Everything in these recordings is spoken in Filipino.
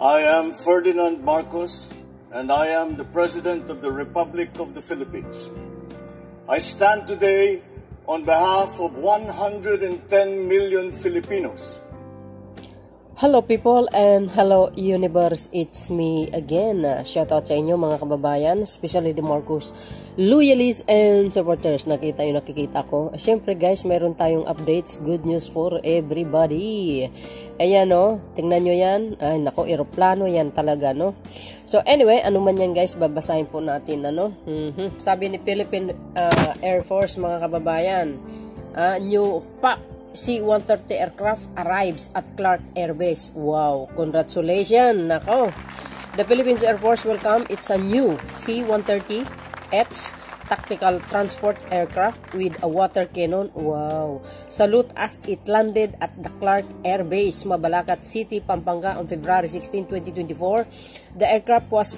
I am Ferdinand Marcos, and I am the President of the Republic of the Philippines. I stand today on behalf of 110 million Filipinos. Hello people and hello universe, it's me again. Shoutout sa inyo mga kababayan, especially the Marcos loyalists and supporters. Nakikita ko. Siyempre guys, mayroon tayong updates, good news for everybody. Ayan no, tingnan nyo yan. Ay nako, eroplano yan talaga no. So anyway, ano man yan guys, babasahin po natin ano. Sabi ni Philippine Air Force mga kababayan, new fact, C-130 aircraft arrives at Clark Air Base. Wow, congratulations! Nako. The Philippines Air Force welcome its a new C-130H tactical transport aircraft with a water cannon. Wow. Salute as it landed at the Clark Air Base, Mabalacat City, Pampanga on February 16, 2024. The aircraft was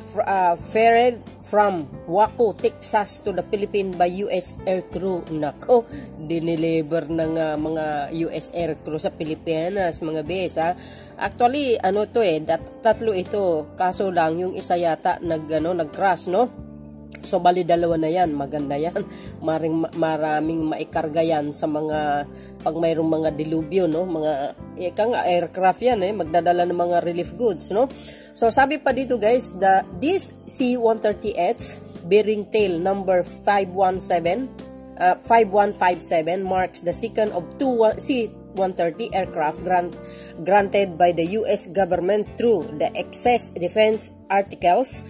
ferried from Waco, Texas to the Philippines by U.S. Air Crew. Nako, dineliver ng mga U.S. Air Crew sa Pilipinas, mga bes ha. Actually, ano to tatlo ito. Kaso lang, yung isa yata nag-crash, no? So, bali dalawa na yan. Maganda yan. Maraming maikarga yan sa mga, pag mayroong mga dilubyo, no? Mga, aircraft yan, magdadala ng mga relief goods, no? So, sabi pa dito guys, this C-130H bearing tail number 5157 marks the second of two C-130 aircraft granted by the U.S. government through the Excess Defense Articles,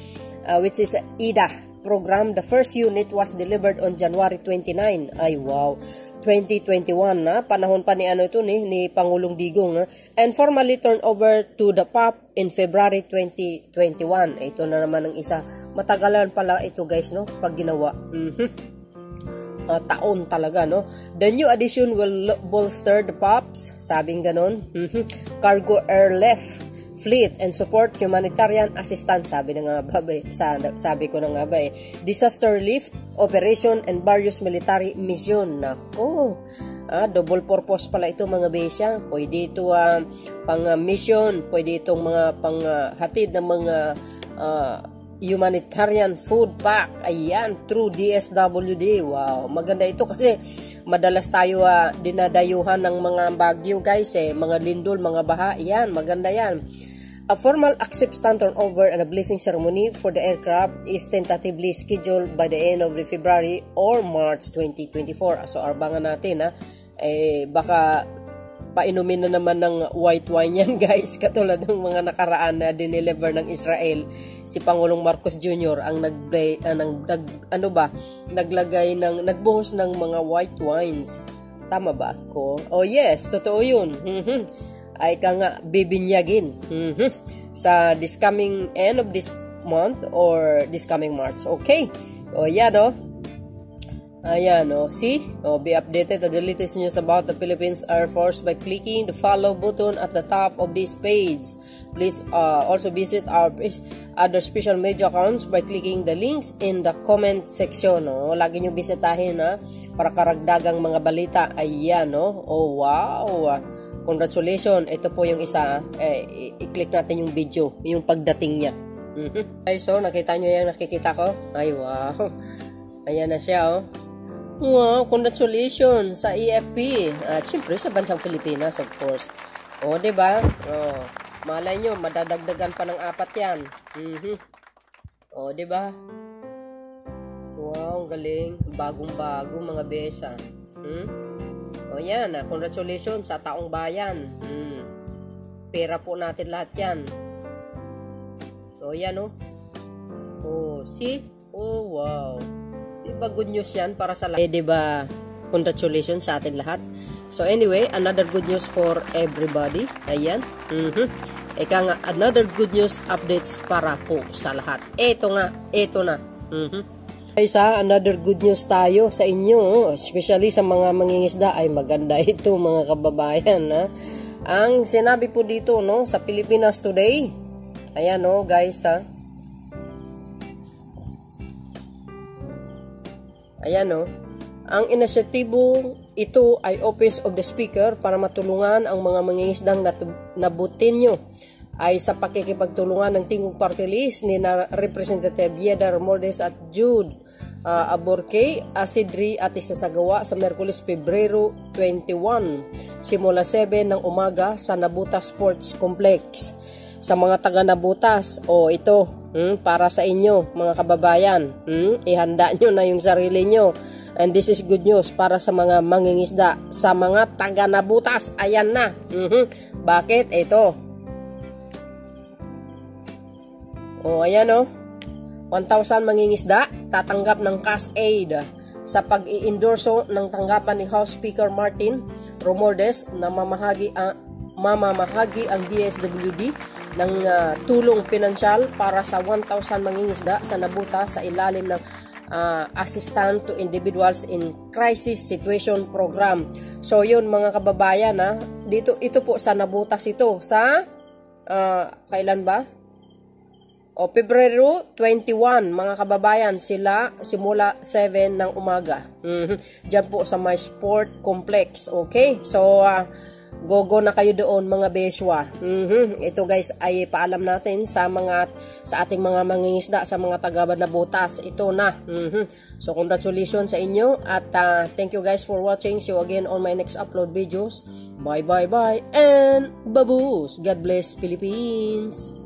which is EDA program. The first unit was delivered on January 29. Ay wow, 2021 na. Panahon pa ni ito ni Pangulong Digong and formally turned over to the PAP in February 2021. Ito na naman ang isa. Matagalan pala ito guys no pag ginawa. Taon talaga no. The new addition will bolster the PAPs, sabing ganon. Cargo airlift fleet and support humanitarian assistance, sabi na nga sabi ko na nga ba disaster relief operation and various military mission. Nako, double purpose pala ito mga besya. Pwede ito pang mission, pwede itong mga pang hatid ng mga humanitarian food pack. Ayan, through DSWD. Wow, maganda ito kasi madalas tayo dinadayuhan ng mga bagyo guys mga lindol, mga baha. Yan, maganda yan. A formal acceptance turnover and a blessing ceremony for the aircraft is tentatively scheduled by the end of February or March 2024. So, arbangan natin baka painumin na naman ng white wine yan guys, katulad ng mga nakaraan na dineliver ng Israel. Si Pangulong Marcos Jr. ang nagbuhos ng mga white wines. Tama ba ako? Oh yes, totoo yun. Ay ka nga bibinyagin sa this coming end of this month or this coming March. Okay. O yan ayan see? Be updated on the latest news about the Philippines Air Force by clicking the follow button at the top of this page. Please also visit our other special media accounts by clicking the links in the comment section. Lagi nyo bisitahin para karagdagang mga balita. Ayan oh wow, congratulations. Ito po yung isa. I-click natin yung video, yung pagdating niya. Ay, so nakita nyo yan, nakikita ko. Ay wow, ayan na siya Wow, congratulations sa EFP. At siyempre sa bansang Pilipinas, of course. Diba? Malay nyo, madadagdagan pa ng 4 yan. Diba? Wow, ang galing. Bagong-bago mga besa. Yan, congratulations sa taong bayan. Pera po natin lahat yan. Yan see? Wow. Diba good news yan para sa lahat? Diba congratulations sa atin lahat? So anyway, another good news for everybody. Ayan. Eka nga, another good news updates para po sa lahat. Ito na. Isa, another good news tayo sa inyo, especially sa mga mangingisda. Ay maganda ito mga kababayan Ang sinabi po dito sa Pilipinas Today. Ayan guys Ayan ang inisyatibo ito ay Office of the Speaker para matulungan ang mga mangingisdang nabutinyo ay sa pakikipagtulungan ng Tingog Party List ni na Representative Yeda Romualdez at Jude Aborque Asidri at isasagawa sa Miyerkules, Pebrero 21 simula 7 ng umaga sa Nabutas Sports Complex. Sa mga taga Nabutas, ito para sa inyo mga kababayan, ihanda nyo na yung sarili nyo. And this is good news para sa mga mangingisda, sa mga taga Nabutas. Ayan na. Bakit? Ito. Ayan 1,000 mangingisda tatanggap ng cash aid sa pag-i-endorso ng tanggapan ni House Speaker Martin Romualdez na mamamahagi ang DSWD ng tulong pinansyal para sa 1,000 mangingisda sa Nabutas sa ilalim ng Assistance to Individuals in Crisis Situation Program. So yun mga kababayan, ito po sa Nabutas, ito sa kailan ba? Pebrero 21 mga kababayan, sila simula 7 ng umaga. Diyan po sa My Sport Complex. Okay? So gogo na kayo doon mga beswa. Ito guys ay paalam natin sa ating mga mangingisda, sa mga taga Nabutas. Ito na. So congratulations sa inyo at thank you guys for watching. See you again on my next upload videos. Bye and baboos. God bless Philippines.